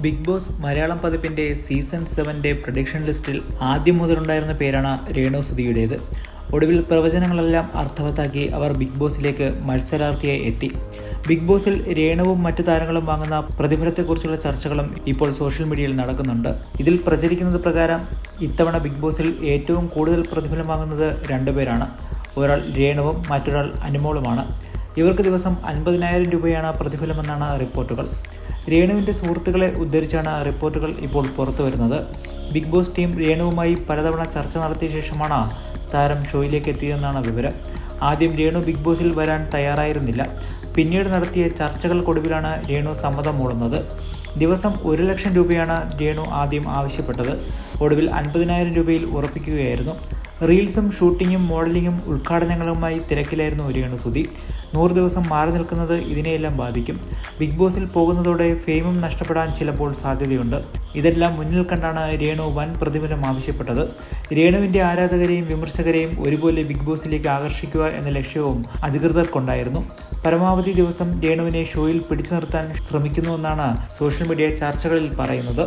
Big Boss Malayalam പതിപ്പിൻ്റെ season 7 prediction ലിസ്റ്റിൽ ആദ്യം മുതലുണ്ടായിരുന്ന പേരാണ് രേണു സുധിയുടേത്. ഒടുവിൽ പ്രവചനങ്ങളെല്ലാം അർത്ഥവത്താക്കി അവർ ബിഗ് ബോസിലേക്ക് മത്സരാർത്ഥിയായി എത്തി. ബിഗ് ബോസിൽ രേണുവും മറ്റു താരങ്ങളും വാങ്ങുന്ന പ്രതിഫലത്തെക്കുറിച്ചുള്ള ചർച്ചകളും ഇപ്പോൾ സോഷ്യൽ മീഡിയയിൽ നടക്കുന്നുണ്ട്. ഇതിൽ പ്രചരിക്കുന്നത് പ്രകാരം ഇത്തവണ ബിഗ് ബോസിൽ ഏറ്റവും കൂടുതൽ പ്രതിഫലം വാങ്ങുന്നത് 2 പേരാണ്. ഒരാൾ രേണുവും മറ്റൊരാൾ അനുമോളുമാണ്. ഇവർക്ക് ദിവസം 50,000 രൂപയാണ് പ്രതിഫലമെന്നാണ് റിപ്പോർട്ടുകൾ. രേണുവിൻ്റെ സുഹൃത്തുക്കളെ ഉദ്ധരിച്ചാണ് റിപ്പോർട്ടുകൾ ഇപ്പോൾ പുറത്തു വരുന്നത്. ബിഗ് ബോസ് ടീം രേണുവുമായി പലതവണ ചർച്ച നടത്തിയ ശേഷമാണ് താരം ഷോയിലേക്ക് എത്തിയതെന്നാണ് വിവരം. ആദ്യം രേണു ബിഗ് ബോസിൽ വരാൻ തയ്യാറായിരുന്നില്ല. പിന്നീട് നടത്തിയ ചർച്ചകൾക്കൊടുവിലാണ് രേണു സമ്മതം മൂളുന്നത്. ദിവസം 1 ലക്ഷം രൂപയാണ് രേണു ആദ്യം ആവശ്യപ്പെട്ടത്. ഒടുവിൽ 50,000 രൂപയിൽ ഉറപ്പിക്കുകയായിരുന്നു. റീൽസും ഷൂട്ടിങ്ങും മോഡലിങ്ങും ഉദ്ഘാടനങ്ങളുമായി തിരക്കിലായിരുന്നു രേണു സുധി. 100 ദിവസം മാറി നിൽക്കുന്നത് ഇതിനെയെല്ലാം ബാധിക്കും. ബിഗ് ബോസിൽ പോകുന്നതോടെ ഫെയിമും നഷ്ടപ്പെടാൻ ചിലപ്പോൾ സാധ്യതയുണ്ട്. ഇതെല്ലാം മുന്നിൽ കണ്ടാണ് രേണു വൻ പ്രതിഫലം ആവശ്യപ്പെട്ടത്. രേണുവിൻ്റെ ആരാധകരെയും വിമർശകരെയും ഒരുപോലെ ബിഗ് ബോസിലേക്ക് ആകർഷിക്കുക എന്ന ലക്ഷ്യവും അധികൃതർക്കുണ്ടായിരുന്നു. പരമാവധി ദിവസം രേണുവിനെ ഷോയിൽ പിടിച്ചു നിർത്താൻ ശ്രമിക്കുന്നുവെന്നാണ് സോഷ്യൽ മീഡിയ ചർച്ചകളിൽ പറയുന്നത്.